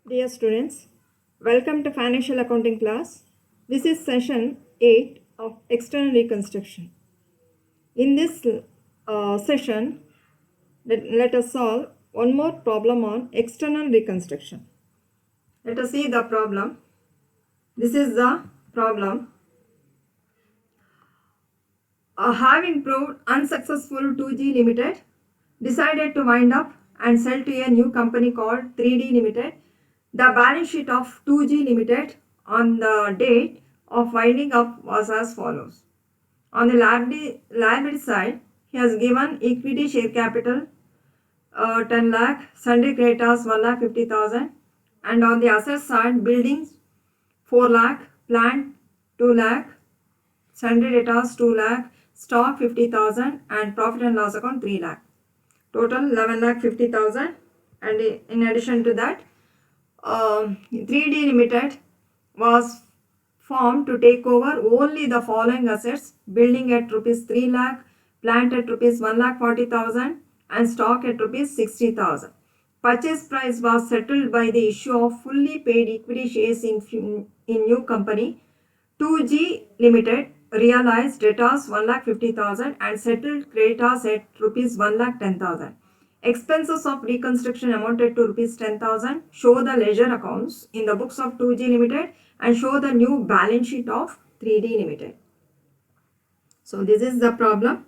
Dear students, welcome to Financial Accounting class. This is session 8 of External Reconstruction. In this session, let us solve one more problem on external reconstruction. Let us see the problem. This is the problem. Having proved unsuccessful 2G Limited, decided to wind up and sell to a new company called 3D Limited. The balance sheet of 2G Limited on the date of winding up was as follows. On the liability side, he has given equity share capital 10 lakh, sundry creditors 1,50,000, and on the asset side, buildings 4 lakh, plant 2 lakh, sundry debtors 2 lakh, stock 50,000, and profit and loss account 3 lakh. Total 11,50,000, and in addition to that, 3D Limited was formed to take over only the following assets: building at rupees 3 lakh, plant at rupees 1,40,000, and stock at rupees 60,000. Purchase price was settled by the issue of fully paid equity shares in new company. 2G Limited realized debtors 1,50,000 and settled creditors at rupees 1,10,000. Expenses of reconstruction amounted to rupees 10,000. Show the ledger accounts in the books of 2G Limited and show the new balance sheet of 3D Limited. So this is the problem.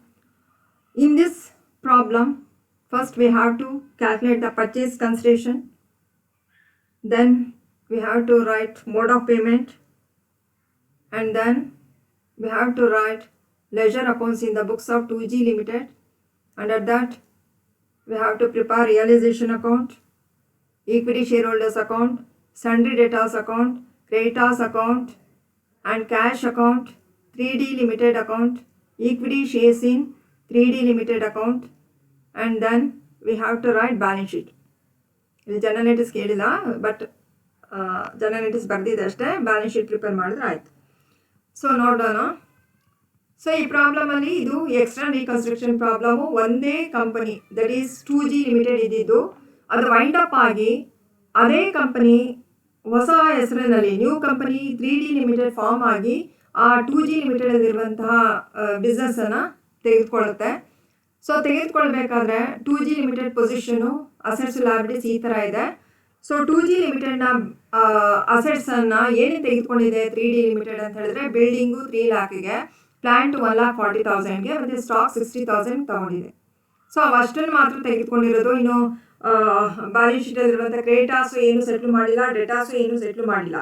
In this problem, first we have to calculate the purchase consideration. Then we have to write mode of payment. And then we have to write ledger accounts in the books of 2G Limited. Under that, we have to prepare realization account, equity shareholders account, sundry debtors account, creditors account, and cash account, 3D Limited account, equity shares in 3D Limited account, and then we have to write balance sheet. ಇಲ್ಲಿ general entries ಕೇಳಿಲ್ಲ, but general entries ಬರ್ದಿದೆ ಅಷ್ಟೇ. Balance sheet prepare ಮಾಡಿದ್ರೆ ಆಯ್ತು. So ನೋಡೋಣ. So ಈ ಪ್ರಾಬ್ಲಮಲ್ಲಿ ಇದು external reconstruction problem. ಒಂದೇ company, that is 2G limited ಇದ್ದಿದ್ದು, ಅದು ವೈಂಡ್ ಅಪ್ ಆಗಿ ಅದೇ ಕಂಪನಿ ಹೊಸ ಹೆಸರಿನಲ್ಲಿ new company 3D limited form ಆಗಿ ಆ 2G ಲಿಮಿಟೆಡಲ್ಲಿರುವಂತಹ ಬಿಸ್ನೆಸ್ಸನ್ನು ತೆಗೆದುಕೊಳ್ಳುತ್ತೆ. ಸೊ ತೆಗೆದುಕೊಳ್ಬೇಕಾದ್ರೆ 2G limited position, assets liabilities ಈ ಥರ ಇದೆ. ಸೊ 2G ಲಿಮಿಟೆಡ್ನ ಅಸೆಟ್ಸನ್ನು ಏನೇನು ತೆಗೆದುಕೊಂಡಿದೆ 3D ಲಿಮಿಟೆಡ್ ಅಂತ ಹೇಳಿದ್ರೆ, ಬಿಲ್ಡಿಂಗು 3 ಲ್ಯಾಕಿಗೆ, ಪ್ಲಾಂಟ್ 1,40,000ಗೆ, ಮತ್ತು ಸ್ಟಾಕ್ 60,000 ತಗೊಂಡಿದೆ. ಸೊ ಅವಷ್ಟನ್ನು ಮಾತ್ರ ತೆಗೆದುಕೊಂಡಿರೋದು. ಇನ್ನು ಬ್ಯಾಲೆನ್ಸ್ ಶೀಟಲ್ಲಿರುವಂಥ ಕ್ರೆಡಿಟಾರ್ಸು ಏನು ಸೆಟ್ಲ್ ಮಾಡಿಲ್ಲ, ಡೆಟಾರ್ಸು ಏನು ಸೆಟ್ಲ್ ಮಾಡಿಲ್ಲ.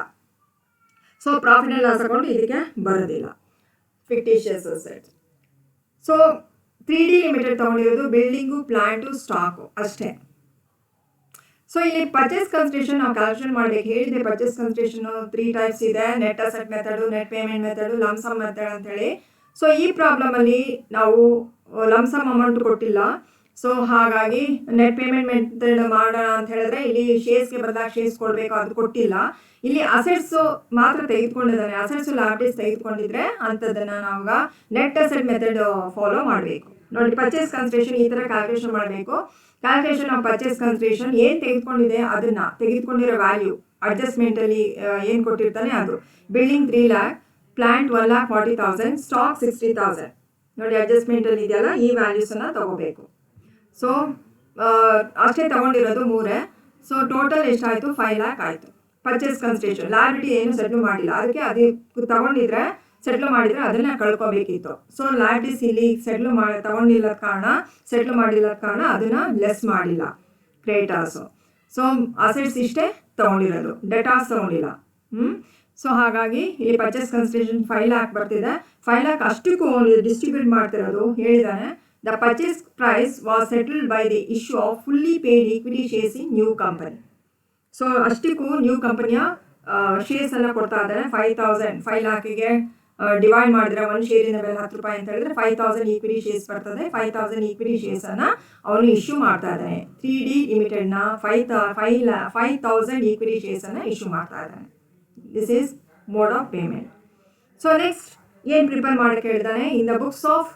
So profit and loss account ಇದಕ್ಕೆ ಬರೋದಿಲ್ಲ, fictitious assets. So 3D limited ತಗೊಂಡಿರೋದು ಬಿಲ್ಡಿಂಗು, ಪ್ಲಾಂಟು, ಸ್ಟಾಕು ಅಷ್ಟೇ. ಸೊ ಇಲ್ಲಿ ಪರ್ಚೇಸ್ ಕನ್ಸಿಡರೇಷನ್ ನಾವು ಕ್ಯಾಲ್ಕುಲೇಷನ್ ಮಾಡಬೇಕು. ಹೇಳಿದೆ ಪರ್ಚೇಸ್ ಕನ್ಸಿಡರೇಷನ್ 3 ಟೈಪ್ಸ್ ಇದೆ: net asset method, net payment method, lump sum method ಅಂತೇಳಿ. ಸೊ ಈ ಪ್ರಾಬ್ಲಮಲ್ಲಿ ನಾವು ಲಮ್ಸಮ್ ಅಮೌಂಟ್ ಕೊಟ್ಟಿಲ್ಲ. ಸೊ ಹಾಗಾಗಿ ನೆಟ್ ಪೇಮೆಂಟ್ ಮೆಥಡ್ ಮಾಡೋಣ ಅಂತ ಹೇಳಿದ್ರೆ, ಇಲ್ಲಿ ಶೇರ್ಸ್ಗೆ ಬದಲಾಗಿ ಶೇರ್ಸ್ ಕೊಡಬೇಕು, ಅದು ಕೊಟ್ಟಿಲ್ಲ. ಇಲ್ಲಿ ಅಸೆಟ್ಸು ಮಾತ್ರ ತೆಗೆದುಕೊಂಡಿದ್ದಾನೆ. ಅಸೆಟ್ಸು ಲಯಬಿಲಿಟೀಸ್ ತೆಗೆದುಕೊಂಡಿದ್ರೆ ಅಂಥದ್ದನ್ನು ನಾವು ನೆಟ್ ಅಸೆಟ್ ಮೆಥಡ್ ಫಾಲೋ ಮಾಡಬೇಕು. ನೋಡಿ, ಪರ್ಚೇಸ್ ಕನ್ಸಿಡರೇಷನ್ ಈ ಥರ ಕ್ಯಾಲ್ಕುಲೇಷನ್ ಮಾಡಬೇಕು. ಕ್ಯಾಲ್ಕುಲೇಷನ್ ಆಫ್ ಪರ್ಚೇಸ್ ಕನ್ಸಿಡರೇಷನ್ ಏನು ತೆಗೆದುಕೊಂಡಿದೆ ಅದನ್ನು, ತೆಗೆದುಕೊಂಡಿರೋ ವ್ಯಾಲ್ಯೂ ಅಡ್ಜಸ್ಟ್ಮೆಂಟಲ್ಲಿ ಏನು ಕೊಟ್ಟಿರ್ತಾನೆ ಅದು. Building 3 lac, plant 1,40,000, stock 60,000. ನೋಡಿ, ಅಡ್ಜಸ್ಟ್ಮೆಂಟಲ್ಲಿ ಇದೆಯಲ್ಲ, ಈ ವ್ಯಾಲ್ಯೂಸನ್ನು ತಗೋಬೇಕು. ಸೊ ಅಷ್ಟೇ ತಗೊಂಡಿರೋದು 3. ಸೊ ಟೋಟಲ್ ಎಷ್ಟಾಯಿತು? 5 ಲ್ಯಾಕ್ ಆಯಿತು. ಪರ್ಚೇಸ್ ಕನ್ಸಿಡರೇಷನ್ ಲಯಬಿಲಿಟಿ ಏನು ಸೆಟ್ಲ್ ಮಾಡಿಲ್ಲ, ಅದಕ್ಕೆ ಅದೇ ತಗೊಂಡಿದ್ರೆ ಸೆಟ್ಲ್ ಮಾಡಿದರೆ ಅದನ್ನು ಕಳ್ಕೊಬೇಕಿತ್ತು. ಸೊ ಲಯಬಿಲಿಟೀಸ್ ಇಲ್ಲಿ ಸೆಟ್ಲ್ ತಗೊಂಡಿಲ್ಲದ ಕಾರಣ ಅದನ್ನು ಲೆಸ್ ಮಾಡಿಲ್ಲ ಕ್ರೆಡಿಟಾರ್ಸು. ಸೊ ಅಸೆಟ್ಸ್ ಇಷ್ಟೇ ತಗೊಂಡಿರೋದು, ಡೆಟಾರ್ಸ್ ತಗೊಂಡಿಲ್ಲ. ಸೊ ಹಾಗಾಗಿ ಇಲ್ಲಿ ಪರ್ಚೇಸ್ ಕನ್ಸಿಡರೇಷನ್ 5 ಲ್ಯಾಕ್ ಬರ್ತಿದೆ. 5 ಲ್ಯಾಕ್ ಅಷ್ಟಕ್ಕೂ ಡಿಸ್ಟ್ರಿಬ್ಯೂಟ್ ಮಾಡ್ತಿರೋದು ಹೇಳಿದ್ದಾನೆ. The purchase price was settled by the issue of fully paid equity shares in new company. So ಅಷ್ಟಕ್ಕೂ ನ್ಯೂ ಕಂಪನಿಯ ಶೇರ್ಸ್ ಎಲ್ಲ ಕೊಡ್ತಾ ಇದ್ದಾರೆ. 5 ಲ್ಯಾಕಿಗೆ ಡಿವೈಡ್ ಮಾಡಿದ್ರೆ ಒಂದು ಶೇರಿನ ಬೆಲೆ 10 ರೂಪಾಯಿ ಅಂತ ಹೇಳಿದ್ರೆ 5,000 ಈಕ್ವಿಟಿ ಶೇರ್ಸ್ ಬರ್ತದೆ. 5,000 ಈಕ್ವಿಟಿ ಶೇರ್ಸನ್ನು ಅವನು ಇಶ್ಯೂ ಮಾಡ್ತಾ ಇದ್ದಾನೆ. 3D ಲಿಮಿಟೆಡ್ನ 5,000 ಈಕ್ವಿಟಿ ಶೇರ್ಸನ್ನು ಇಶ್ಯೂ ಮಾಡ್ತಾ ಇದ್ದಾನೆ. This is mode of payment. So next ಏನು ಪ್ರಿಪೇರ್ ಮಾಡೋಕ್ಕೆ ಹೇಳಿದ್ದಾನೆ? In the books of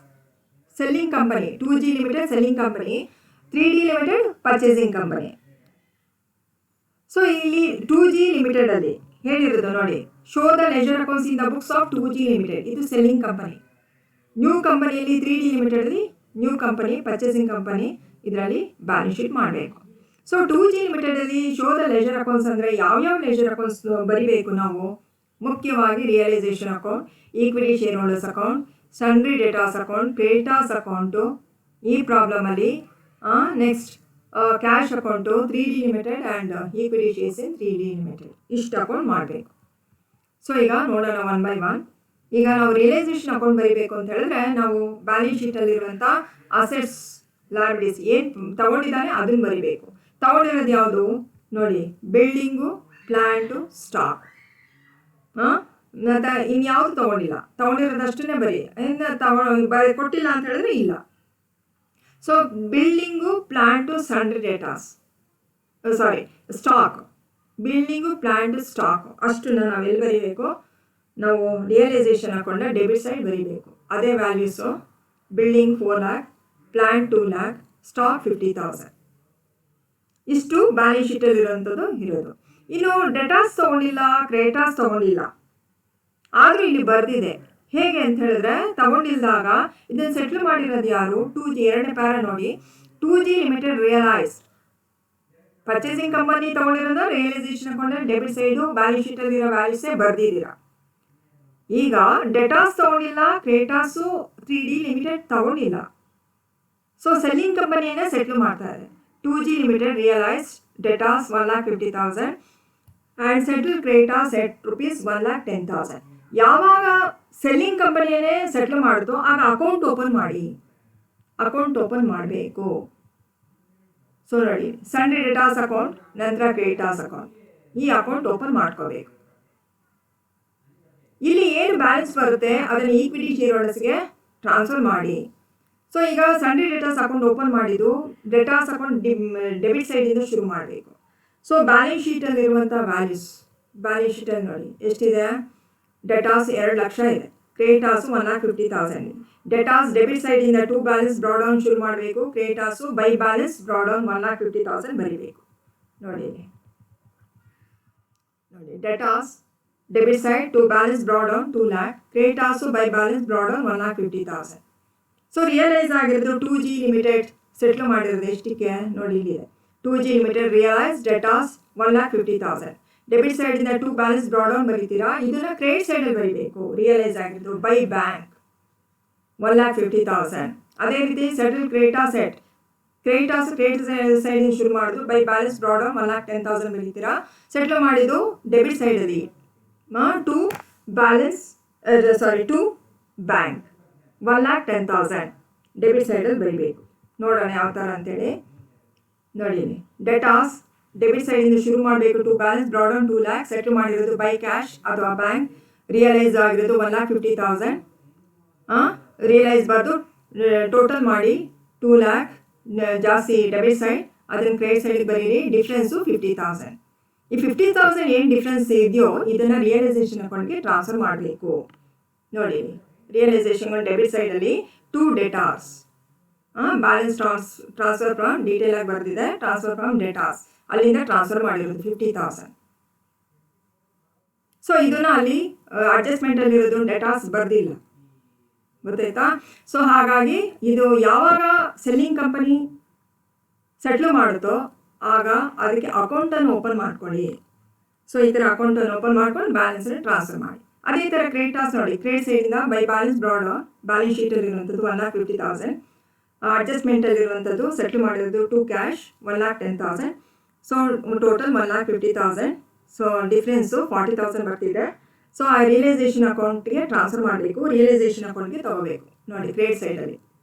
selling company, 2G limited selling company, 3D limited purchasing company. So ಇಲ್ಲಿ 2G ಲಿಮಿಟೆಡಲ್ಲಿ ಹೇಳಿರೋದು ನೋಡಿ, show the ledger accounts in the books of 2G limited. ಇದು selling company. New ಕಂಪನಿಯಲ್ಲಿ 3D ಲಿಮಿಟೆಡಲ್ಲಿ new company, purchasing company, ಇದರಲ್ಲಿ balance sheet ಮಾಡಬೇಕು. So 2G ಲಿಮಿಟೆಡಲ್ಲಿ ಶೋ ದ ಲೆಜರ್ ಅಕೌಂಟ್ಸ್ ಅಂದರೆ ಯಾವ್ಯಾವ ಲೆಜರ್ ಅಕೌಂಟ್ಸ್ ಬರಿಬೇಕು ನಾವು? ಮುಖ್ಯವಾಗಿ realisation account, equity share holders account, sundry debtors account, creditors account ಈ ಪ್ರಾಬ್ಲಮಲ್ಲಿ. Next cash account 3D limited and equity shares in 3D limited, ಇಷ್ಟು ಅಕೌಂಟ್ ಮಾಡಬೇಕು. ಸೊ ಈಗ ನೋಡೋಣ ಒನ್ ಬೈ ಒನ್. ಈಗ ನಾವು ರಿಯಲೈಸೇಷನ್ ಅಕೌಂಟ್ ಬರೀಬೇಕು ಅಂತ ಹೇಳಿದ್ರೆ ನಾವು ಬ್ಯಾಲೆನ್ಸ್ ಶೀಟಲ್ಲಿರುವಂಥ ಅಸೆಟ್ಸ್, ಲಯಬಿಲಿಟೀಸ್ ಏನು ತಗೊಂಡಿದ್ದಾನೆ ಅದನ್ನು ಬರೀಬೇಕು. ತಗೊಂಡಿರೋದು ಯಾವುದು ನೋಡಿ, ಬಿಲ್ಡಿಂಗು, ಪ್ಲ್ಯಾಂಟು, ಸ್ಟಾಕ್. ಇನ್ಯಾವುದು ತಗೊಂಡಿಲ್ಲ, ತಗೊಂಡಿರೋದಷ್ಟೇ ಬರೀ. ಕೊಟ್ಟಿಲ್ಲ ಅಂತ ಹೇಳಿದ್ರೆ ಇಲ್ಲ. So building, plant, sundry datas, stock, building, plant, stock ಅಷ್ಟನ್ನು ನಾವೆಲ್ಲಿ ಬರೀಬೇಕು? ನಾವು ರಿಯಲೈಸೇಷನ್ ಹಾಕೊಂಡ ಡೆಬಿಟ್ ಸೈಡ್ ಬರೀಬೇಕು. ಅದೇ values, building 4 lakh, plant 2 lakh, stock 50,000. ಇಷ್ಟು ಬ್ಯಾಲೆನ್ಸ್ ಶೀಟಲ್ಲಿರೋಂಥದ್ದು ಇರೋದು. ಇನ್ನು ಡೆಟಾಸ್ ತೊಗೊಂಡಿಲ್ಲ, ಕ್ರೆಡಿಟಾರ್ಸ್ ತೊಗೊಂಡಿಲ್ಲ, ಆದರೂ ಇಲ್ಲಿ ಬರೆದಿದೆ. ಹೇಗೆ ಅಂತ ಹೇಳಿದ್ರೆ, ತಗೊಂಡಿಲ್ದಾಗ ಇದನ್ನು ಸೆಟ್ಲ್ ಮಾಡಿರೋದು ಯಾರು? 2G, ಎರಡನೇ ಪ್ಯಾರ ನೋಡಿ, 2G limited realise. Purchasing company ತಗೊಂಡಿರೋದು realisation account debit side balance ಶೀಟಲ್ಲಿರೋ ವ್ಯಾಲ್ಯೂಸೇ ಬರ್ದಿದ್ದೀರಾ. ಈಗ ಡೆಟಾಸ್ ತಗೊಂಡಿಲ್ಲ, ಕ್ರೆಡಿಟಾರ್ಸು 3D ಲಿಮಿಟೆಡ್ ತಗೊಂಡಿಲ್ಲ. ಸೊ ಸೆಲ್ಲಿಂಗ್ ಕಂಪನಿಯನ್ನೇ ಸೆಟ್ಲ್ ಮಾಡ್ತಾರೆ. 2G limited realise debtors 1,50,000 and settle creditors at rupees 1,10,000. ಯಾವಾಗ ಸೆಲ್ಲಿಂಗ್ ಕಂಪನಿಯನ್ನೇ ಸೆಟ್ಲ್ ಮಾಡಿದ್ರು ಆಗ ಅಕೌಂಟ್ ಓಪನ್ ಮಾಡಬೇಕು. ಸೊ ನೋಡಿ, ಸನ್ರಿ ಡೇಟಾಸ್ ಅಕೌಂಟ್, ನಂತರ ಕ್ರೆಡಿಟಾರ್ಸ್ ಅಕೌಂಟ್, ಈ ಅಕೌಂಟ್ ಓಪನ್ ಮಾಡ್ಕೋಬೇಕು. ಇಲ್ಲಿ ಏನು ಬ್ಯಾಲೆನ್ಸ್ ಬರುತ್ತೆ ಅದನ್ನು ಈಕ್ವಿಟಿ ಶೇರ್ ಹೋಲ್ಡರ್ಸ್ಗೆ ಟ್ರಾನ್ಸ್ಫರ್ ಮಾಡಿ. ಸೊ ಈಗ ಸನ್ರಿ ಡೇಟಾಸ್ ಅಕೌಂಟ್ ಓಪನ್ ಮಾಡಿದ್ದು, ಡೇಟಾಸ್ ಅಕೌಂಟ್ ಡೆಬಿಟ್ ಸೈಡಿಂದ ಶುರು ಮಾಡಬೇಕು. ಸೊ ಬ್ಯಾಲೆನ್ಸ್ ಶೀಟಲ್ಲಿರುವಂಥ ವ್ಯಾಲ್ಯೂಸ್, ಬ್ಯಾಲೆನ್ಸ್ ಶೀಟಲ್ಲಿ ನೋಡಿ ಎಷ್ಟಿದೆ? ಡೆಟಾಸ್ 2 ಲಕ್ಷ ಇದೆ, ಕ್ರೆಡಿಟಾರ್ಸು 1,50,000 ಇದೆ. ಡೆಟಾಸ್ ಡೆಬಿಟ್ ಸೈಡಿಂದ 2 ಬ್ಯಾಲೆನ್ಸ್ ಡ್ರಾಡೌನ್ ಶುರು ಮಾಡಬೇಕು. ಕ್ರೆಡಿಟಾರ್ಸು ಬೈ ಬ್ಯಾಲೆನ್ಸ್ ಡ್ರಾಡೌನ್ 1,50,000 ಬರೀಬೇಕು. ನೋಡಿ debtors debit side 2 balance drawdown 2 lakh, creditors by balance drawdown 1,50,000. So realise ಆಗಿರೋದು 2G ಲಿಮಿಟೆಡ್ ಸೆಟ್ಲ್ ಮಾಡಿರೋದು ಎಷ್ಟಕ್ಕೆ ನೋಡಿ ಇಲ್ಲಿದೆ. 2G limited realise debtors 1,50,000. Debit ಸೈಡಿಂದ 2 ಬ್ಯಾಲೆನ್ಸ್ ಡ್ರಾಡೌನ್ ಬರೀತೀರಾ, ಇದನ್ನು ಕ್ರೆಡಿಟ್ ಸೈಡಲ್ಲಿ ಬರೀಬೇಕು. ರಿಯಲೈಸ್ ಆಗಿದ್ದು ಬೈ ಬ್ಯಾಂಕ್ 1,50,000. ಅದೇ ರೀತಿ ಸೆಟಲ್ ಕ್ರೆಡಿಟಾರ್ಸ್ ಎಟ್, ಕ್ರೆಡಿಟ್ ಸೈಡಿಂದ ಶುರು ಮಾಡಿದ್ರು, ಬೈ ಬ್ಯಾಲೆನ್ಸ್ ಡ್ರಾಡೌನ್ 1,10,000 ಬರೀತೀರಾ. ಸೆಟ್ಲ್ ಮಾಡಿದ್ದು ಡೆಬಿಟ್ ಸೈಡಲ್ಲಿ ಟು ಬ್ಯಾಂಕ್ 1,10,000 ಡೆಬಿಟ್ ಸೈಡಲ್ಲಿ ಬರೀಬೇಕು. ನೋಡೋಣ ಯಾವ ಥರ ಅಂತೇಳಿ. ನೋಡಿ, ಡೆಟಾಸ್ ಡೆಬಿಟ್ ಸೈಡಿಂದ ಶುರು ಮಾಡಬೇಕು. 2 ಬ್ಯಾಲೆನ್ಸ್ ಡ್ರಾಡೌನ್ 2 lakh, ಸೆಟ್ಲ್ ಮಾಡಿರೋದು ಬೈ ಕ್ಯಾಶ್ ಅಥವಾ ಬ್ಯಾಂಕ್. ರಿಯಲೈಸ್ ಆಗಿರೋದು 1,50,000. ರಿಯಲೈಸ್ ಬರೆದು ಟೋಟಲ್ ಮಾಡಿ 2 lakh ಜಾಸ್ತಿ ಡೆಬಿಟ್ ಸೈಡ್, ಅದನ್ನು ಕ್ರೆಡಿಟ್ ಸೈಡಿಗೆ ಬರೀರಿ. ಡಿಫ್ರೆನ್ಸು 50,000. ಈ 50,000 ಏನು ಡಿಫ್ರೆನ್ಸ್ ಇದೆಯೋ ಇದನ್ನು ರಿಯಲೈಸೇಷನ್ ಅಕೌಂಟ್ಗೆ ಟ್ರಾನ್ಸ್ಫರ್ ಮಾಡಬೇಕು. ನೋಡಿ, ರಿಯಲೈಸೇಷನ್ ಡೆಬಿಟ್ ಸೈಡಲ್ಲಿ 2 datas, balance transfer from, detail ಆಗಿ ಬರೆದಿದೆ, ಟ್ರಾನ್ಸ್ಫರ್ ಫ್ರಮ್ ಡೇಟಾಸ್, ಅಲ್ಲಿಂದ ಟ್ರಾನ್ಸ್ಫರ್ ಮಾಡಿರೋದು 50,000. ಸೊ ಇದನ್ನು ಅಲ್ಲಿ ಅಡ್ಜಸ್ಟ್ಮೆಂಟಲ್ಲಿರೋದು ಡೇಟಾಸ್ ಬರೆದಿಲ್ಲ, ಗೊತ್ತಾಯ್ತಾ? ಸೊ ಹಾಗಾಗಿ ಇದು ಯಾವಾಗ ಸೆಲ್ಲಿಂಗ್ ಕಂಪನಿ ಸೆಟ್ಲ್ ಮಾಡುತ್ತೋ ಆಗ ಅದಕ್ಕೆ ಅಕೌಂಟನ್ನು ಓಪನ್ ಮಾಡ್ಕೊಳ್ಳಿ. ಸೊ ಈ ಥರ ಅಕೌಂಟನ್ನು ಓಪನ್ ಮಾಡ್ಕೊಂಡು ಬ್ಯಾಲೆನ್ಸನ್ನು ಟ್ರಾನ್ಸ್ಫರ್ ಮಾಡಿ. ಅದೇ ಥರ ಕ್ರೆಡಿಟಾರ್ಸ್ ನೋಡಿ, ಕ್ರೆಡಿಟ್ ಸೈಡಿಂದ ಬೈ ಬ್ಯಾಲೆನ್ಸ್ ಡ್ರಾಡೌನ್, ಬ್ಯಾಲೆನ್ಸ್ ಶೀಟಲ್ಲಿರುವಂಥದ್ದು 1,50,000, ಅಡ್ಜಸ್ಟ್ಮೆಂಟಲ್ಲಿರುವಂಥದ್ದು ಸೆಟ್ಲ್ ಮಾಡಿರೋದು 2 cash 1,10,000. So total 1,50,000. So difference 40,000 ಬರ್ತಿದೆ. ಸೊ ಆ ರಿಯಲೈಸೇಷನ್ ಅಕೌಂಟ್ಗೆ ಟ್ರಾನ್ಸ್ಫರ್ ಮಾಡಬೇಕು, ರಿಯಲೈಸೇಷನ್ ಅಕೌಂಟ್ಗೆ ತೊಗೋಬೇಕು. ನೋಡಿ, ಕ್ರೆಡಿಟ್ ಸೈಡಲ್ಲಿ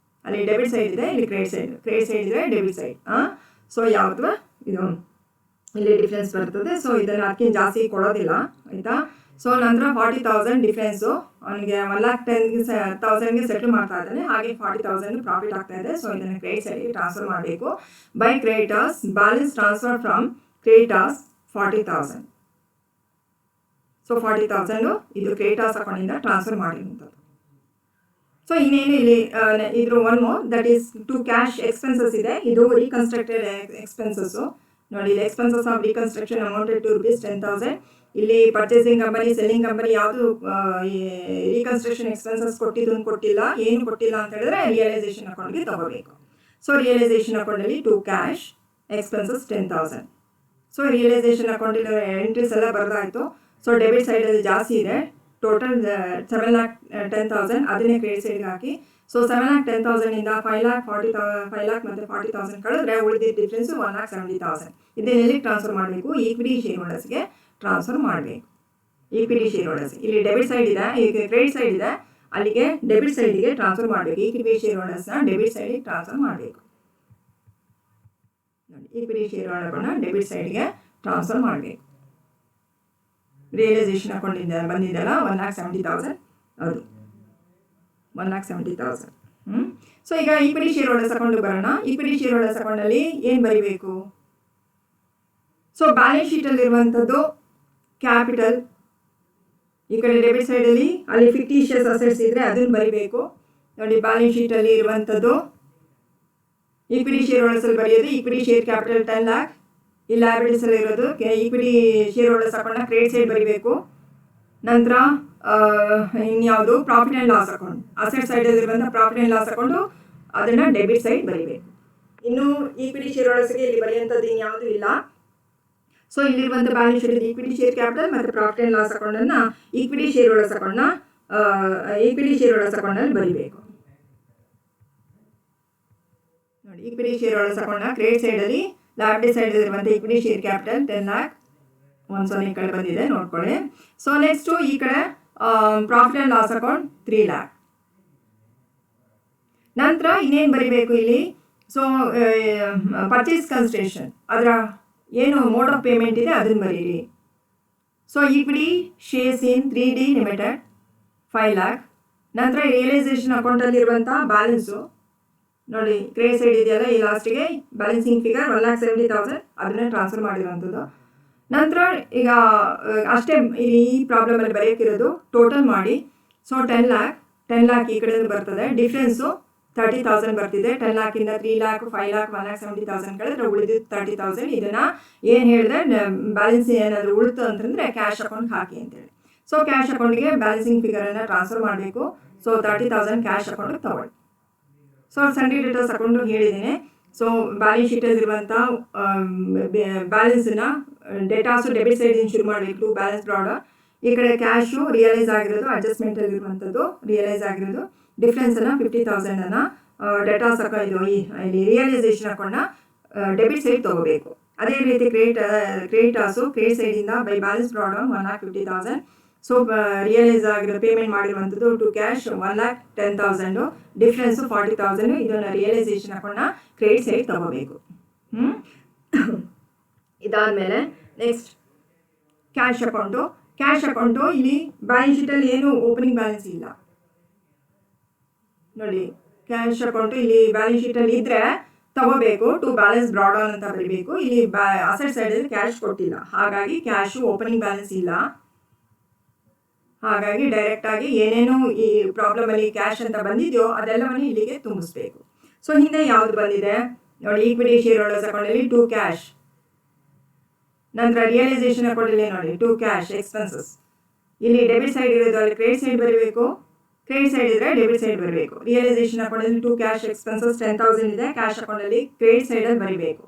ಅಲ್ಲಿ ಡೆಬಿಟ್ ಸೈಡ್ ಇದೆ, ಇಲ್ಲಿ ಕ್ರೆಡಿಟ್ ಸೈಡ್ ಇದೆ, ಡೆಬಿಟ್ ಸೈಡ್. ಸೊ ಯಾವುದು ಇದು ಇಲ್ಲಿ ಡಿಫ್ರೆನ್ಸ್ ಬರ್ತದೆ. ಸೊ ಇದನ್ನು ಅದಕ್ಕಿಂತ ಜಾಸ್ತಿ ಕೊಡೋದಿಲ್ಲ, ಆಯಿತಾ? ಸೊ ನಂತರ 40,000 ಡಿಫ್ರೆನ್ಸು ಅವನಿಗೆ 1,10,000ಗೆ ಸೆಟ್ಲ್ ಮಾಡ್ತಾ ಇದ್ದಾನೆ, ಹಾಗೆ 40,000 ಪ್ರಾಫಿಟ್ ಆಗ್ತಾ ಇದೆ. ಸೊ ಇದನ್ನು ಕ್ರೆಡಿಟ್ ಸೈಡ್ಗೆ ಟ್ರಾನ್ಸ್ಫರ್ ಮಾಡಬೇಕು. By creditors, balance transfer from creditors 40,000. So 40,000 ಇದು ಕ್ರೆಡಿಟಾರ್ಸ್ ಅಕೌಂಟಿಂದ ಟ್ರಾನ್ಸ್ಫರ್ ಮಾಡಿರುವಂಥದ್ದು. ಸೊ ಇನ್ನೇನು ಇಲ್ಲಿ ಇದ್ರ 1 more, that is 2 cash expenses ಇದೆ. ಇದು ರೀಕನ್ಸ್ಟ್ರಕ್ಟೆಡ್ ಎಕ್ಸ್ಪೆನ್ಸಸ್ಸು, ನೋಡಿ, ಇಲ್ಲಿ expenses of reconstruction amounted to rupees 10,000. ಇಲ್ಲಿ ಪರ್ಚೇಸಿಂಗ್ ಕಂಪನಿ, ಸೆಲ್ಲಿಂಗ್ ಕಂಪನಿ ಯಾವುದು ರೀಕನ್ಸ್ಟ್ರಕ್ಷನ್ ಎಕ್ಸ್ಪೆನ್ಸಸ್ ಕೊಟ್ಟಿಲ್ಲ, ಏನು ಕೊಟ್ಟಿಲ್ಲ ಅಂತ ಹೇಳಿದ್ರೆ ರಿಯಲೈಸೇಷನ್ ಅಕೌಂಟ್ಗೆ ತಗೋಬೇಕು. ಸೊ ರಿಯಲೈಸೇಷನ್ ಅಕೌಂಟಲ್ಲಿ to cash expenses 10,000. So realisation ಅಕೌಂಟಿನ ಎಂಟ್ರೀಸ್ ಎಲ್ಲ ಬರೆದಾಯಿತು. ಸೊ ಡೆಬಿಟ್ ಸೈಡಲ್ಲಿ ಜಾಸ್ತಿ ಇದೆ, ಟೋಟಲ್ 7,10,000, ಅದನ್ನೇ ಕ್ರೆಡಿಟ್ ಸೈಡ್ಗೆ ಹಾಕಿ. ಸೊ 7,10,000 5,40,000 ಮತ್ತು 40,000 ಕಳೆದ್ರೆ ಉಳಿದಿದ್ದ ಡಿಫ್ರೆನ್ಸು 1,70,000. ಇದನ್ನೆಲ್ಲಿ ಟ್ರಾನ್ಸ್ಫರ್ ಮಾಡಬೇಕು? ಈಕ್ವಿಟಿ ಶೇರ್ ಹೋಲ್ಡರ್ಸ್ಗೆ ಟ್ರಾನ್ಸ್ಫರ್ ಮಾಡಬೇಕು. ಈಕ್ವಿಟಿ ಶೇರ್ ಹೋಲ್ಡರ್ಸ್, ಇಲ್ಲಿ ಡೆಬಿಟ್ ಸೈಡ್ ಇದೆ, ಈಗ ಕ್ರೆಡಿಟ್ ಸೈಡ್ ಇದೆ, ಅಲ್ಲಿಗೆ ಡೆಬಿಟ್ ಸೈಡಿಗೆ ಟ್ರಾನ್ಸ್ಫರ್ ಮಾಡಬೇಕು. ಈಕ್ವಿಟಿ ಶೇರ್ ಹೋಲ್ಡರ್ಸ್ನ ಡೆಬಿಟ್ ಸೈಡಿಗೆ ಟ್ರಾನ್ಸ್ಫರ್ ಮಾಡಬೇಕು. ನೋಡಿ, ಈಕ್ವಿಟಿ ಶೇರ್ ಹೋಲ್ಡರ್ಗಳನ್ನ ಡೆಬಿಟ್ ಸೈಡ್ಗೆ ಟ್ರಾನ್ಸ್ಫರ್ ಮಾಡಬೇಕು. ರಿಯಲೈಸೇಷನ್ ಅಕೌಂಟಿಂದ ಬಂದಿದ್ದಲ್ಲ 1,70,000, ಅದು 1,70,000. ಸೊ ಈಗ ಈಕ್ವಿಟಿ ಶೇರ್ ಹೋಲ್ಡರ್ಸ್ ಅಕೌಂಟ್ ಬರೋಣ. ಈಕ್ವಿಟಿ ಶೇರ್ ಹೋಲ್ಡರ್ಸ್ ಅಕೌಂಟಲ್ಲಿ ಏನು ಬರೀಬೇಕು? ಸೊ ಬ್ಯಾಲೆನ್ಸ್ ಶೀಟಲ್ಲಿರುವಂಥದ್ದು ಕ್ಯಾಪಿಟಲ್, ಈ ಕಡೆ ಡೆಬಿಟ್ ಸೈಡಲ್ಲಿ ಅಲ್ಲಿ ಫಿಕ್ಟಿಷಿಯಸ್ ಅಸೆಟ್ಸ್ ಇದ್ದರೆ ಅದನ್ನು ಬರೀಬೇಕು. ನೋಡಿ, ಬ್ಯಾಲೆನ್ಸ್ ಶೀಟಲ್ಲಿ ಇರುವಂಥದ್ದು ಈಕ್ವಿಟಿ ಶೇರ್ ಹೋಲ್ಡರ್ಸಲ್ಲಿ ಬರೆಯೋದು ಈಕ್ವಿಟಿ ಶೇರ್ ಕ್ಯಾಪಿಟಲ್ 10 lakh. ಈ ಲಯಬಿಲಿಟೀಸಲ್ಲಿ ಇರೋದು ಈಕ್ವಿಟಿ ಶೇರ್ ಹೋಲ್ಡರ್ಸ್ ಅಕೌಂಟ್ನ ಕ್ರೆಡಿಟ್ ಸೈಡ್ ಬರೀಬೇಕು. ನಂತರ ಇನ್ಯಾವುದು profit and loss account, asset ಸೈಡಲ್ಲಿ ಇರುವಂಥ ಪ್ರಾಫಿಟ್ ಆ್ಯಂಡ್ ಲಾಸ್ ಅಕೌಂಟು, ಅದನ್ನು ಡೆಬಿಟ್ ಸೈಡ್ ಬರೀಬೇಕು. ಇನ್ನು ಈಕ್ವಿಟಿ ಶೇರ್ ಹೋಲ್ಡರ್ಸ್ಗೆ ಇಲ್ಲಿ ಬರೆಯುವಂಥದ್ದು ಇನ್ಯಾವುದೂ ಇಲ್ಲ. ಸೊ ಇಲ್ಲಿರುವಂಥ balance sheet equity share capital ಮತ್ತು ಪ್ರಾಫಿಟ್ ಆ್ಯಂಡ್ ಲಾಸ್ ಅಕೌಂಟನ್ನು ಈಕ್ವಿಟಿ ಶೇರ್ ಹೋಲ್ಡರ್ಸ್ ಅಕೌಂಟಲ್ಲಿ ಬರೀಬೇಕು. ನೋಡಿ, ಈಕ್ವಿಟಿ ಶೇರ್ ಹೋಲ್ಡರ್ಸ್ ಅಕೌಂಟ್ನ ಕ್ರೆಡಿಟ್ ಸೈಡಲ್ಲಿ ಲಯಬಿಲಿಟಿ ಸೈಡಲ್ಲಿ ಇರುವಂಥ ಈಕ್ವಿಟಿ ಶೇರ್ ಕ್ಯಾಪಿಟಲ್ 10 lakh, ಈ ಕಡೆ ಬಂದಿದೆ ನೋಡ್ಕೊಳ್ಳಿ. ಸೊ ನೆಕ್ಸ್ಟು ಈ ಕಡೆ profit and loss account 3 lakh. ನಂತರ ಇನ್ನೇನು ಬರೀಬೇಕು ಇಲ್ಲಿ? ಸೊ ಪರ್ಚೇಸ್ ಕನ್ಸಿಡರೇಷನ್, ಅದರ ಏನು ಮೋಡ್ ಆಫ್ ಪೇಮೆಂಟ್ ಇದೆ ಅದನ್ನು ಬರೀರಿ. So equity shares in 3D limited 5 lakh. ನಂತರ ರಿಯಲೈಸೇಷನ್ ಅಕೌಂಟಲ್ಲಿರುವಂಥ ಬ್ಯಾಲೆನ್ಸು ನೋಡಿ, ಕ್ರೆಡಿಟ್ ಸೈಡ್ ಇದೆಯಲ್ಲ, ಈ ಲಾಸ್ಟಿಗೆ ಬ್ಯಾಲೆನ್ಸಿಂಗ್ ಫಿಗರ್ 1,70,000, ಅದನ್ನೇ ಟ್ರಾನ್ಸ್ಫರ್ ಮಾಡಿರುವಂಥದ್ದು. ನಂತರ ಈಗ ಅಷ್ಟೇ ಈ ಪ್ರಾಬ್ಲಮಲ್ಲಿ ಬರೆಯೋಕ್ಕಿರೋದು, ಟೋಟಲ್ ಮಾಡಿ. ಸೊ 10 lakh ಈ ಕಡೆ ಬರ್ತದೆ, ಡಿಫ್ರೆನ್ಸು 30,000 ಬರ್ತಿದೆ. 10 lakh 3 lakh 5 lakh 1,70,000 ಕಳೆದ್ರೆ ಉಳಿದಿದ್ದು 30,000. ಇದನ್ನು ಏನು ಹೇಳಿದ್ರೆ ಬ್ಯಾಲೆನ್ಸ್ ಏನಾದರೂ ಉಳಿತು ಅಂತಂದರೆ ಕ್ಯಾಶ್ ಅಕೌಂಟ್ಗೆ ಹಾಕಿ ಅಂತೇಳಿ. ಸೊ ಕ್ಯಾಶ್ ಅಕೌಂಟ್ಗೆ ಬ್ಯಾಲೆನ್ಸಿಂಗ್ ಫಿಗರನ್ನು ಟ್ರಾನ್ಸ್ಫರ್ ಮಾಡಬೇಕು. ಸೊ 30,000 ಕ್ಯಾಶ್ ಅಕೌಂಟ್ಗೆ ತಗೊಳ್ಳಿ. ಸೊ ಸನ್ರಿ ಡೆಟರ್ಸ್ ಅಕೌಂಟು ಹೇಳಿದ್ದೀನಿ. ಸೊ ಬ್ಯಾಲೆನ್ಸ್ ಶೀಟಲ್ಲಿರುವಂಥ ಬ್ಯಾಲೆನ್ಸನ್ನ ಡೇಟಾಸು ಡೆಬಿಟ್ ಸೈಡಿಂದ ಶುರು ಮಾಡಬೇಕು, ಬ್ಯಾಲೆನ್ಸ್ ಬ್ರಾಡ್. ಈ ಕಡೆ ಕ್ಯಾಶು ರಿಯಲೈಸ್ ಆಗಿರೋದು, ಅಡ್ಜಸ್ಟ್ಮೆಂಟಲ್ಲಿರುವಂಥದ್ದು ರಿಯಲೈಸ್ ಆಗಿರೋದು, ಡಿಫ್ರೆನ್ಸನ್ನು 50,000 ಡೇಟಾಸ್ ಇಲ್ಲಿ ರಿಯಲೈಸೇಷನ್ ಅಕೌಂಟ್ನ ಡೆಬಿಟ್ ಸೈಡ್ ತೊಗೋಬೇಕು. ಅದೇ ರೀತಿ ಕ್ರೆಡಿಟಾಸು ಕ್ರೆಡಿಟ್ ಸೈಡಿಂದ by balance brought 1,50,000. So realise ಆಗಿರೋ ಪೇಮೆಂಟ್ ಮಾಡಿರುವಂಥದ್ದು ಟು ಕ್ಯಾಶ್ 1,10,000, ಡಿಫ್ರೆನ್ಸು 40,000. ಇದನ್ನು ರಿಯಲೈಸೇಷನ್ ಅಕೌಂಟ್ನ ಕ್ರೆಡಿಟ್ ಸೈಡ್ ತೊಗೋಬೇಕು. ಇದಾದಮೇಲೆ ನೆಕ್ಸ್ಟ್ ಕ್ಯಾಶ್ ಅಕೌಂಟು ಇಲ್ಲಿ ಬ್ಯಾಲೆನ್ಸ್ ಶೀಟಲ್ಲಿ ಏನು ಓಪನಿಂಗ್ ಬ್ಯಾಲೆನ್ಸ್ ಇಲ್ಲ. ನೋಡಿ, ಕ್ಯಾಶ್ ಅಕೌಂಟು ಇಲ್ಲಿ ಬ್ಯಾಲೆನ್ಸ್ ಶೀಟಲ್ಲಿ ಇದ್ದರೆ ತಗೋಬೇಕು, ಟು ಬ್ಯಾಲೆನ್ಸ್ ಬ್ರಾಡ್ ಆನ್ ಅಂತ ಬರೀಬೇಕು. ಇಲ್ಲಿ ಅಸೆಟ್ ಸೈಡಲ್ಲಿ ಕ್ಯಾಶ್ ಕೊಟ್ಟಿಲ್ಲ, ಹಾಗಾಗಿ ಕ್ಯಾಶು ಓಪನಿಂಗ್ ಬ್ಯಾಲೆನ್ಸ್ ಇಲ್ಲ. ಹಾಗಾಗಿ ಡೈರೆಕ್ಟಾಗಿ ಏನೇನು ಈ ಪ್ರಾಬ್ಲಮಲ್ಲಿ ಕ್ಯಾಶ್ ಅಂತ ಬಂದಿದೆಯೋ ಅದೆಲ್ಲವನ್ನು ಇಲ್ಲಿಗೆ ತುಂಬಿಸ್ಬೇಕು. ಸೊ ಹಿಂದೆ ಯಾವುದು ಬಂದಿದೆ ನೋಡಿ, ಈಕ್ವಿಟಿ ಶೇರ್ ಹೋಲ್ಡರ್ಸ್ ಅಕೌಂಟಲ್ಲಿ ಟು ಕ್ಯಾಶ್, ನಂತರ ರಿಯಲೈಸೇಷನ್ ಅಕೌಂಟಲ್ಲಿ ನೋಡಿ ಟು ಕ್ಯಾಶ್ ಎಕ್ಸ್ಪೆನ್ಸಸ್. ಇಲ್ಲಿ ಡೆಬಿಟ್ ಸೈಡ್ ಇರೋದು, ಅಲ್ಲಿ ಕ್ರೆಡಿಟ್ ಸೈಡ್ ಬರೀಬೇಕು, ಕ್ರೆಡಿಟ್ ಸೈಡ್ ಇದ್ದರೆ ಡೆಬಿಟ್ ಸೈಡ್ ಬರಬೇಕು. ರಿಯಲೈಸೇಷನ್ ಅಕೌಂಟಲ್ಲಿ ಟು ಕ್ಯಾಶ್ ಎಕ್ಸ್ಪೆನ್ಸಸ್ 10,000 ಇದೆ, ಕ್ಯಾಶ್ ಅಕೌಂಟಲ್ಲಿ ಕ್ರೆಡಿಟ್ ಸೈಡಲ್ಲಿ ಬರೀಬೇಕು.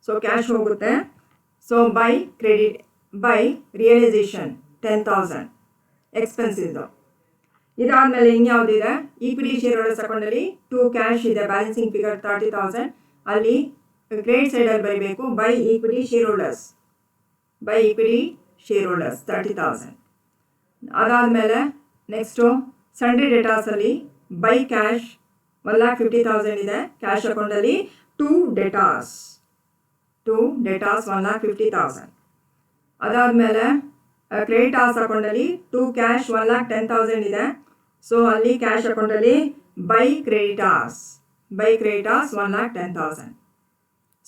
ಸೊ ಕ್ಯಾಶ್ ಹೋಗುತ್ತೆ. ಸೊ ಬೈ ರಿಯಲೈಸೇಷನ್ 10,000 ಎಕ್ಸ್ಪೆನ್ಸ್ ಇದು. ಇದಾದಮೇಲೆ ಇನ್ಯಾವುದಿದೆ? ಈಕ್ವಿಟಿ ಶೇರ್ ಹೋಲ್ಡರ್ಸ್ ಅಕೌಂಟಲ್ಲಿ ಟು ಕ್ಯಾಶ್ ಇದೆ, ಬ್ಯಾಲೆನ್ಸಿಂಗ್ ಫಿಗರ್ 30,000, ಅಲ್ಲಿ ಕ್ರೆಡಿಟ್ ಸೈಡಲ್ಲಿ ಬರೀಬೇಕು ಬೈ ಈಕ್ವಿಟಿ ಶೇರ್ ಹೋಲ್ಡರ್ಸ್ 30,000. ಅದಾದಮೇಲೆ ನೆಕ್ಸ್ಟು ಸನ್ರಿ ಡೇಟಾಸಲ್ಲಿ ಬೈ ಕ್ಯಾಶ್ 1,50,000 ಇದೆ, ಕ್ಯಾಶ್ ಅಕೌಂಟಲ್ಲಿ ಟು ಡೇಟಾಸ್ 1,50,000. ಅದಾದಮೇಲೆ ಕ್ರೆಡಿಟಾಸ್ ಅಕೌಂಟಲ್ಲಿ ಟು ಕ್ಯಾಶ್ 1,10,000 ಇದೆ. ಸೊ ಅಲ್ಲಿ ಕ್ಯಾಶ್ ಅಕೌಂಟಲ್ಲಿ ಬೈ ಕ್ರೆಡಿಟಾಸ್ 1,10,000.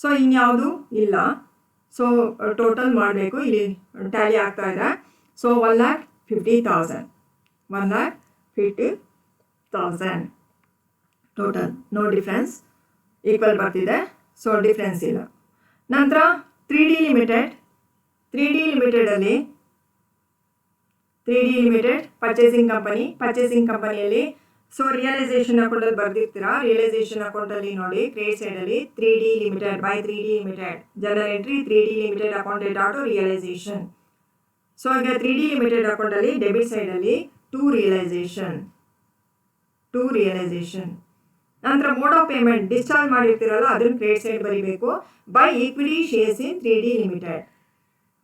ಸೊ ಇನ್ಯಾವುದು ಇಲ್ಲ. ಸೊ ಟೋಟಲ್ ಮಾಡಬೇಕು, ಇಲ್ಲಿ ಟ್ಯಾಲಿ ಆಗ್ತಾ ಇದೆ. So 1,50,000 total, no difference, equal ಬರ್ತಿದೆ. ಸೊ ಡಿಫ್ರೆನ್ಸ್ ಇಲ್ಲ. ನಂತರ 3D ಲಿಮಿಟೆಡ್ 3D ಲಿಮಿಟೆಡಲ್ಲಿ 3D ಲಿಮಿಟೆಡ್ ಪರ್ಚೇಸಿಂಗ್ ಕಂಪನಿಯಲ್ಲಿ ಸೊ ರಿಯಲೈಸೇಷನ್ ಅಕೌಂಟಲ್ಲಿ ಬರೆದಿರ್ತೀರಾ. ರಿಯಲೈಸೇಷನ್ ಅಕೌಂಟಲ್ಲಿ ನೋಡಿ ಕ್ರೆಡಿಟ್ ಸೈಡಲ್ಲಿ 3D limited by 3D limited general entry 3D limited account data to realisation. So ಈಗ 3D ಲಿಮಿಟೆಡ್ ಅಕೌಂಟಲ್ಲಿ ಡೆಬಿಟ್ ಸೈಡಲ್ಲಿ ಟು ರಿಯಲೈಸೇಷನ್. ನಂತರ ಮೋಡ್ ಆಫ್ ಪೇಮೆಂಟ್ ಡಿಸ್ಚಾರ್ಜ್ ಮಾಡಿರ್ತೀರಲ್ಲ ಅದನ್ನು ಕ್ರೆಡಿಟ್ ಸೈಡ್ ಬರೀಬೇಕು. By equity shares in 3D limited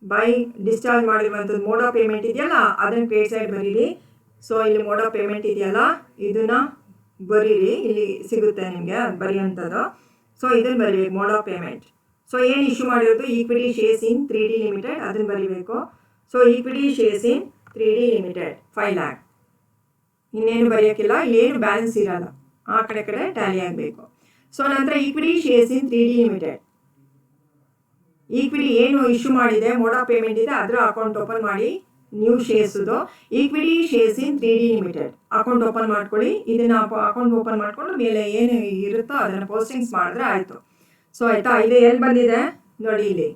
by discharge ಮಾಡಿರುವಂಥದ್ದು mode of payment ಇದೆಯಲ್ಲ ಅದನ್ನು ಕ್ರೆಡಿಟ್ ಸೈಡ್ ಬರೀರಿ. ಸೊ ಇಲ್ಲಿ ಮೋಡ್ ಆಫ್ ಪೇಮೆಂಟ್ ಇದೆಯಲ್ಲ ಇದನ್ನು ಬರೀರಿ, ಇಲ್ಲಿ ಸಿಗುತ್ತೆ ನಿಮಗೆ ಬರೆಯುವಂಥದ್ದು. ಸೊ ಇದನ್ನು ಬರೀಬೇಕು ಮೋಡ್ ಆಫ್ ಪೇಮೆಂಟ್. ಸೊ ಏನು ಇಶ್ಯೂ ಮಾಡಿರೋದು equity shares in 3D limited ಅದನ್ನು ಬರೀಬೇಕು. So equity shares in 3D limited 5 lakh. ಇನ್ನೇನು ಬರೆಯೋಕ್ಕಿಲ್ಲ, ಇಲ್ಲೇನು ಬ್ಯಾಲೆನ್ಸ್ ಇರಲ್ಲ, ಆ ಕಡೆ ಟ್ಯಾಲಿ ಆಗಬೇಕು. ಸೊ ನಂತರ equity shares in 3D limited equity ಏನು ಇಶ್ಯೂ ಮಾಡಿದೆ ಮೋಡ್ ಆಫ್ ಪೇಮೆಂಟ್ ಇದೆ ಅದರ ಅಕೌಂಟ್ ಓಪನ್ ಮಾಡಿ. ನ್ಯೂ ಶೇರ್ಸ್ದು equity shares in 3D limited account open ಮಾಡ್ಕೊಳ್ಳಿ. ಇದನ್ನು ಅಕೌಂಟ್ ಓಪನ್ ಮಾಡಿಕೊಂಡು ಮೇಲೆ ಏನು ಇರುತ್ತೋ ಅದನ್ನು ಪೋಸ್ಟಿಂಗ್ಸ್ ಮಾಡಿದ್ರೆ ಆಯಿತು. ಸೊ ಆಯಿತಾ, ಇದು ಎಲ್ಲಿ ಬಂದಿದೆ ನೋಡಿ, ಇಲ್ಲಿ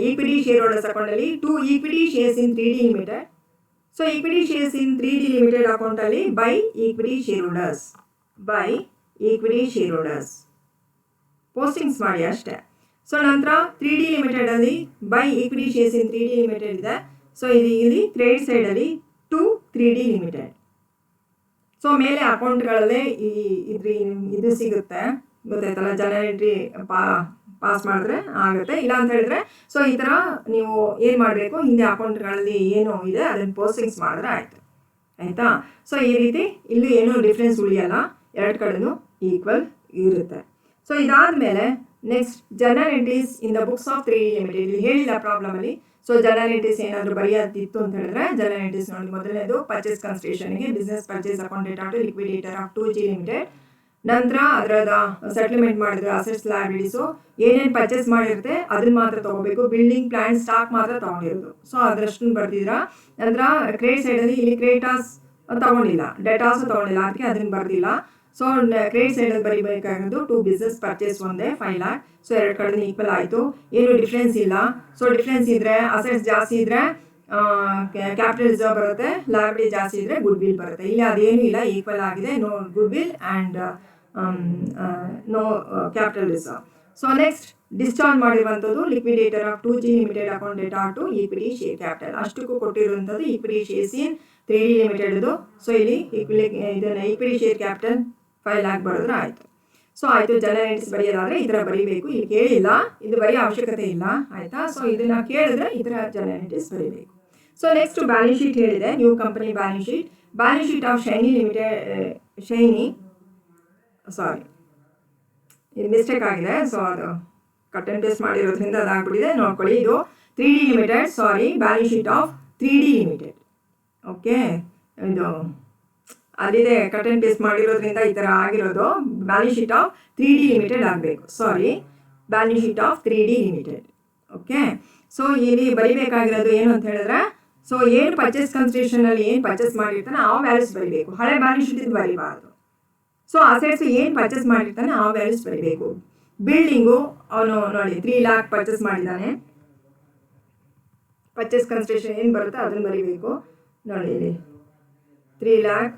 ಈಕ್ವಿಟಿ ಶೇರ್ ಹೋಲ್ಡರ್ಸ್ ಅಕೌಂಟಲ್ಲಿ to equity shares in 3D limited. So equity shares in 3D limited ಅಕೌಂಟಲ್ಲಿ by equity share holders postings ಮಾಡಿ ಅಷ್ಟೇ. ಸೊ ನಂತರ 3D ಲಿಮಿಟೆಡಲ್ಲಿ by equity shares in 3D limited ಇದೆ. ಸೊ ಇಲ್ಲಿ ಕ್ರೆಡಿಟ್ ಸೈಡಲ್ಲಿ ಟು 3D ಲಿಮಿಟೆಡ್. ಸೊ ಮೇಲೆ ಅಕೌಂಟ್ಗಳಲ್ಲೇ ಇದು ಸಿಗುತ್ತೆ, ಗೊತ್ತಾಯ್ತಲ್ಲ, ಜನರಲ್ ಎಂಟ್ರಿ ಪಾಸ್ ಮಾಡಿದ್ರೆ ಆಗುತ್ತೆ. ಇಲ್ಲ ಅಂತ ಹೇಳಿದ್ರೆ ಸೊ ಈ ಥರ ನೀವು ಏನು ಮಾಡಬೇಕು, ಹಿಂದೆ ಅಕೌಂಟ್ಗಳಲ್ಲಿ ಏನು ಇದೆ ಅದನ್ನು ಪೋಸ್ಟಿಂಗ್ಸ್ ಮಾಡಿದ್ರೆ ಆಯಿತು. ಆಯಿತಾ. ಸೊ ಈ ರೀತಿ ಇಲ್ಲಿ ಏನೂ ಡಿಫ್ರೆನ್ಸ್ ಉಳಿಯಲ್ಲ, ಎರಡು ಕಡೆನೂ ಈಕ್ವಲ್ ಇರುತ್ತೆ. ಸೊ ಇದಾದಮೇಲೆ next general entries in the books of 3D limited. ಇಲ್ಲಿ ಹೇಳಿಲ್ಲ ಪ್ರಾಬ್ಲಮಲ್ಲಿ. ಸೊ ಜನರಲ್ ಎಂಟ್ರೀಸ್ ಏನಾದರೂ ಬರೆಯೋದಿತ್ತು ಅಂತ ಹೇಳಿದ್ರೆ ಜನರಲ್ ಎಂಟ್ರೀಸ್ ನೋಡಿ, ಮೊದಲನೇದು ಪರ್ಚೇಸ್ ಕನ್ಸಿಡರೇಷನ್ಗೆ business purchase account data to liquidator of 2G limited. ನಂತರ ಅದರದ ಸೆಟಲ್ಮೆಂಟ್ ಮಾಡಿದ್ರೆ ಅಸೆಟ್ಸ್ ಲಯಬಿಲಿಟೀಸು ಏನೇನು ಪರ್ಚೇಸ್ ಮಾಡಿರುತ್ತೆ ಅದನ್ನ ಮಾತ್ರ ತೊಗೋಬೇಕು. ಬಿಲ್ಡಿಂಗ್ ಪ್ಲಾಂಟ್ ಸ್ಟಾಕ್ ಮಾತ್ರ ತೊಗೊಂಡಿರೋದು. ಸೊ ಅದರಷ್ಟನ್ನು ಬರ್ದಿದ್ದೀರಾ. ನಂತರ ಕ್ರೆಡಿಟ್ ಸೈಡಲ್ಲಿ ಇಲ್ಲಿ ಕ್ರೆಡಿಟಾಸ್ ತೊಗೊಂಡಿಲ್ಲ, ಡೇಟಾಸು ತೊಗೊಂಡಿಲ್ಲ, ಅದಕ್ಕೆ ಅದನ್ನು ಬರ್ದಿಲ್ಲ. ಸೊ ಕ್ರೆಡಿಟ್ ಸೈಡಲ್ಲಿ ಬರೀಬೇಕಾಗಿರೋದು ಟು ಬಿಸ್ನೆಸ್ ಪರ್ಚೇಸ್ ಒಂದೇ 5 lakh. ಸೊ ಎರಡು ಕಡೆ ಈಕ್ವಲ್ ಆಯಿತು, ಏನು ಡಿಫ್ರೆನ್ಸ್ ಇಲ್ಲ. ಸೊ ಡಿಫ್ರೆನ್ಸ್ ಇದ್ದರೆ ಅಸೆಟ್ಸ್ ಜಾಸ್ತಿ ಇದ್ದರೆ ಕ್ಯಾಪಿಟಲ್ ರಿಸರ್ವ್ ಬರುತ್ತೆ, ಲಯಬಿಲಿಟಿ ಜಾಸ್ತಿ ಇದ್ದರೆ ಗುಡ್ ವಿಲ್ ಬರುತ್ತೆ. ಇಲ್ಲಿ ಅದೇನೂ ಇಲ್ಲ, ಈಕ್ವಲ್ ಆಗಿದೆ. No goodwill and no capital reserve. So next discharge ಮಾಡಿರುವಂಥದ್ದು liquidator of 2G limited account data to equity share capital. ಅಷ್ಟಕ್ಕೂ ಕೊಟ್ಟಿರುವಂಥದ್ದು ಈಕ್ವಿಟಿ ಶೇರ್ಸ್ ಇನ್ 3D ಲಿಮಿಟೆಡ್ದು. ಸೊ ಇಲ್ಲಿ ಇದನ್ನು ಈಕ್ವಿಟಿ ಶೇರ್ ಕ್ಯಾಪಿಟಲ್ 5 lakh ಬರೆದ್ರೆ ಆಯಿತು. ಸೊ ಆಯಿತು, ಜನರಲ್ ಎಂಟ್ರೀಸ್ ಬರೆಯೋದಾದರೆ ಈ ಥರ ಬರೀಬೇಕು. ಇಲ್ಲಿ ಕೇಳಿಲ್ಲ, ಇದು ಬರೆಯೋ ಅವಶ್ಯಕತೆ ಇಲ್ಲ. ಆಯಿತಾ. ಸೊ ಇದನ್ನು ಕೇಳಿದ್ರೆ ಈ ಥರ ಜನರಲ್ ಎಂಟ್ರೀಸ್ ಬರೀಬೇಕು. ಸೊ ನೆಕ್ಸ್ಟ್ ಬ್ಯಾಲೆನ್ಸ್ ಶೀಟ್ ಹೇಳಿದೆ, new company balance sheet of Shiny ಇದು ಮಿಸ್ಟೇಕ್ ಆಗಿದೆ. ಸೊ ಅದು ಕಟ್ ಆ್ಯಂಡ್ ಪೇಸ್ಟ್ ಮಾಡಿರೋದ್ರಿಂದ ಅದಾಗ್ಬಿಟ್ಟಿದೆ, ನೋಡ್ಕೊಳ್ಳಿ. ಇದು 3D limited, balance sheet of 3D limited. Okay, ಇದು ಅಲ್ಲಿದೆ, ಕಟ್ ಆ್ಯಂಡ್ ಪೇಸ್ಟ್ ಮಾಡಿರೋದ್ರಿಂದ ಈ ಥರ ಆಗಿರೋದು. Balance sheet of 3D limited ಆಗಬೇಕು. Balance sheet of 3D limited. Okay. So ಇಲ್ಲಿ ಬರೀಬೇಕಾಗಿರೋದು ಏನು ಅಂತ ಹೇಳಿದ್ರೆ, ಸೊ ಏನು ಪರ್ಚೇಸ್ ಕನ್ಸಿಡರೇಷನಲ್ಲಿ ಏನು ಪರ್ಚೇಸ್ ಮಾಡಿರ್ತಾನೆ ಆ ವ್ಯಾಲ್ಯೂಸ್ ಬರೀಬೇಕು. ಹಳೆ ಬ್ಯಾಲೆನ್ಸ್ ಶೀಟ್ ಬರೀಬಾರ್ದು. ಸೊ ಅಸೆಟ್ಸ್ ಏನು ಪರ್ಚೇಸ್ ಮಾಡಿರ್ತಾನೆ ಆ ವ್ಯಾಲ್ಯೂಸ್ ಬರೀಬೇಕು. ಬಿಲ್ಡಿಂಗು ಅವನು ನೋಡಿ 3 lakh ಪರ್ಚೇಸ್ ಮಾಡಿದ್ದಾನೆ, ಪರ್ಚೇಸ್ ಕನ್ಸಿಡರೇಷನ್ ಏನು ಬರುತ್ತೆ ಅದನ್ನು ಬರೀಬೇಕು. ನೋಡಿ ಇಲ್ಲಿ 3 lakh.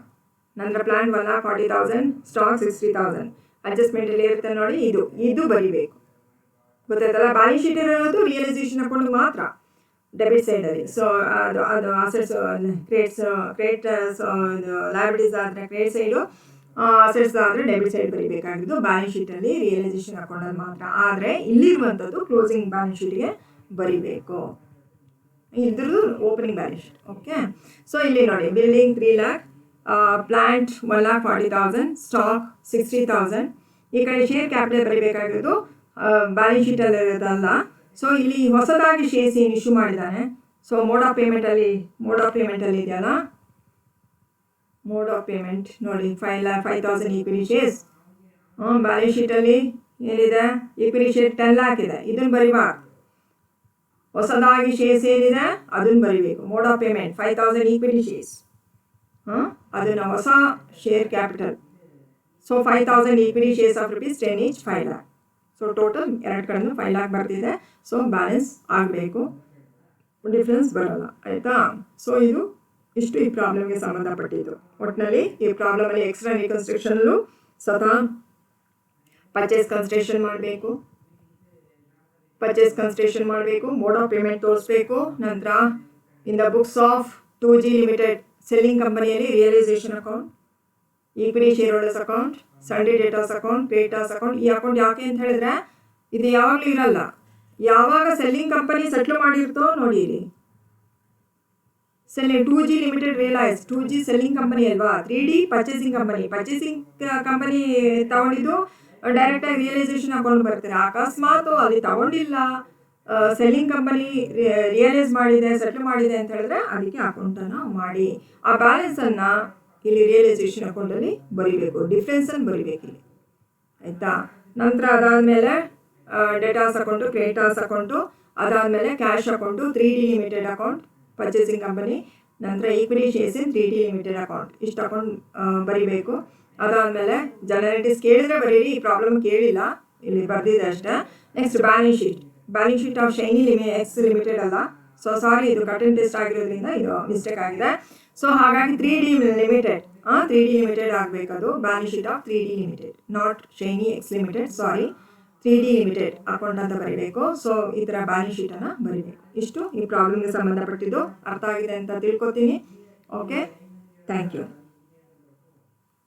ನಂತರ ಪ್ಲಾಂಟ್ 1,40,000, ಸ್ಟಾಕ್ 60,000. ಅಡ್ಜಸ್ಟ್ಮೆಂಟಲ್ಲಿ ಇರುತ್ತೆ ನೋಡಿ, ಇದು ಬರೀಬೇಕು. ಗೊತ್ತಾಯ್ತಲ್ಲ. ಬ್ಯಾಲೆನ್ಸ್ ಶೀಟ್ ಇರೋದು ರಿಯಲೈಸೇಷನ್ ಅಕೌಂಟ್ ಮಾತ್ರ ಡೆಬಿಟ್ ಸೈಡಲ್ಲಿ. ಸೊ ಅದು ಅಸೆಟ್ಸ್ ಕ್ರೆಡಿಟ್ಸ್ ಲಯಬಿಲಿಟೀಸ್ ಆದರೆ ಕ್ರೆಡಿಟ್ ಸೈಡು, ಅಸೆಟ್ಸ್ ಆದರೆ ಡೆಬಿಟ್ ಸೈಡ್ ಬರೀಬೇಕಾಗಿದ್ದು ಬ್ಯಾಲೆನ್ಸ್ ಶೀಟಲ್ಲಿ ರಿಯಲೈಸೇಷನ್ ಅಕೌಂಟಲ್ಲಿ ಮಾತ್ರ. ಆದರೆ ಇಲ್ಲಿರುವಂಥದ್ದು ಕ್ಲೋಸಿಂಗ್ ಬ್ಯಾಲೆನ್ಸ್ ಶೀಟ್ಗೆ ಬರೀಬೇಕು. ಇದ್ರದ್ದು opening balance sheet. Okay. So ಇಲ್ಲಿ ನೋಡಿ, ಬಿಲ್ಡಿಂಗ್ 3 lakh, ಪ್ಲಾಂಟ್ 1,40,000, ಸ್ಟಾಕ್ 60,000. ಈ ಕಡೆ ಶೇರ್ ಕ್ಯಾಪಿಟಲ್ ಬರೀಬೇಕಾಗಿರೋದು ಬ್ಯಾಲೆನ್ಸ್ ಶೀಟಲ್ಲಿ ಇರೋದಲ್ಲ. ಸೊ ಇಲ್ಲಿ ಹೊಸದಾಗಿ ಶೇರ್ಸ್ ಏನು ಇಶ್ಯೂ ಮಾಡಿದ್ದಾನೆ. ಸೊ ಮೋಡ್ ಆಫ್ ಪೇಮೆಂಟಲ್ಲಿ ಇದೆಯಲ್ಲ, ಮೋಡ್ ಆಫ್ ಪೇಮೆಂಟ್ ನೋಡಿ 5,000 ಈಕ್ವಿಟಿ ಶೇರ್ಸ್. ಬ್ಯಾಲೆನ್ಸ್ ಶೀಟಲ್ಲಿ ಏನಿದೆ, ಈಕ್ವಿಟಿ ಶೇರ್ 10 lakh ಇದೆ, ಇದನ್ನು ಬರೀಬಾರ್ದು. ಹೊಸದಾಗಿ ಶೇರ್ಸ್ ಏನಿದೆ ಅದನ್ನು ಬರೀಬೇಕು. Mode of payment 5,000 equity shares, ಅದನ್ನು ಹೊಸ share capital. So 5,000 equity shares of rupees 10 each 5 lakh. So total 2 ಕಡೆನೂ 5 lakh ಬರ್ತಿದೆ. ಸೊ ಬ್ಯಾಲೆನ್ಸ್ ಆಗಬೇಕು, ಡಿಫ್ರೆನ್ಸ್ ಬರೋಲ್ಲ. ಆಯಿತಾ? ಸೊ ಇದು ಇಷ್ಟು ಈ ಪ್ರಾಬ್ಲಮ್ಗೆ ಸಂಬಂಧಪಟ್ಟಿದ್ದು. ಒಟ್ಟಿನಲ್ಲಿ ಈ ಪ್ರಾಬ್ಲಮಲ್ಲಿ ಎಕ್ಸ್ಟ್ರಾ ರೀಕನ್ಸ್ಟ್ರಕ್ಷನಲ್ಲೂ ಸ್ವತಃ ಪರ್ಚೇಸ್ ಕನ್ಸಿಡರೇಷನ್ ಮಾಡಬೇಕು, ಮೋಡ್ ಆಫ್ ಪೇಮೆಂಟ್ ತೋರಿಸ್ಬೇಕು. ನಂತರ in the books of 2G limited selling ಕಂಪನಿಯಲ್ಲಿ realisation account, equity share holders account, sundry debtors account, creditors account. ಈ ಅಕೌಂಟ್ ಯಾಕೆ ಅಂತ ಹೇಳಿದ್ರೆ ಇದು ಯಾವಾಗಲೂ ಇರಲ್ಲ. ಯಾವಾಗ ಸೆಲ್ಲಿಂಗ್ ಕಂಪನಿ ಸೆಟ್ಲ್ ಮಾಡಿರ್ತೋ ನೋಡಿ, ಇಲ್ಲಿ 2G limited realise 2G selling company ಅಲ್ವಾ, 3D ಪರ್ಚೇಸಿಂಗ್ ಕಂಪನಿ ತಗೊಂಡಿದ್ದು ಡೈರೆಕ್ಟಾಗಿ ರಿಯಲೈಸೇಷನ್ ಅಕೌಂಟ್ ಬರ್ತಾರೆ. ಅಕಸ್ಮಾತ್ ಅಲ್ಲಿ ತಗೊಂಡಿಲ್ಲ, ಸೆಲ್ಲಿಂಗ್ ಕಂಪನಿ ರಿಯಲೈಸ್ ಮಾಡಿದೆ, ಸೆಟ್ಲ್ ಮಾಡಿದೆ ಅಂತ ಹೇಳಿದ್ರೆ ಅದಕ್ಕೆ ಅಕೌಂಟನ್ನು ಮಾಡಿ ಆ ಬ್ಯಾಲೆನ್ಸನ್ನು ಇಲ್ಲಿ ರಿಯಲೈಸೇಷನ್ ಅಕೌಂಟಲ್ಲಿ ಬರೀಬೇಕು, ಡಿಫ್ರೆನ್ಸನ್ನು ಬರೀಬೇಕು ಇಲ್ಲಿ. ಆಯಿತಾ? ನಂತರ ಅದಾದಮೇಲೆ ಡೇಟಾಸ್ ಅಕೌಂಟು, ಕ್ರೆಡಿಟರ್ಸ್ ಅಕೌಂಟು, ಅದಾದಮೇಲೆ cash account, 3D limited account purchasing company, ನಂತರ equity shares in 3D limited account, ಇಷ್ಟು ಅಕೌಂಟ್ ಬರೀಬೇಕು. ಅದಾದಮೇಲೆ ಜನರಲಿಟೀಸ್ ಕೇಳಿದರೆ ಬರೀರಿ, ಈ ಪ್ರಾಬ್ಲಮ್ ಕೇಳಿಲ್ಲ, ಇಲ್ಲಿ ಬರ್ದಿದೆ ಅಷ್ಟೇ. Next balance sheet of shiny X limited ಅಲ್ಲ. ಸೊ ಸಾರಿ, ಇದು ಕಟ್ ಆ್ಯಂಡ್ ಪೇಸ್ಟ್ ಆಗಿರೋದ್ರಿಂದ ಇದು ಮಿಸ್ಟೇಕ್ ಆಗಿದೆ. ಸೊ ಹಾಗಾಗಿ 3D ಲಿಮಿಟೆಡ್ ಆಗಬೇಕದು. Balance sheet of 3D limited, not Shiny X limited, sorry 3D limited account ಅಂತ ಬರೀಬೇಕು. ಸೊ ಈ ಥರ ಬ್ಯಾಲೆನ್ಸ್ ಶೀಟನ್ನು ಬರೀಬೇಕು. ಇಷ್ಟು ಈ ಪ್ರಾಬ್ಲಮ್ಗೆ ಸಂಬಂಧಪಟ್ಟಿದ್ದು. ಅರ್ಥ ಆಗಿದೆ ಅಂತ ತಿಳ್ಕೊತೀನಿ. Okay, thank you.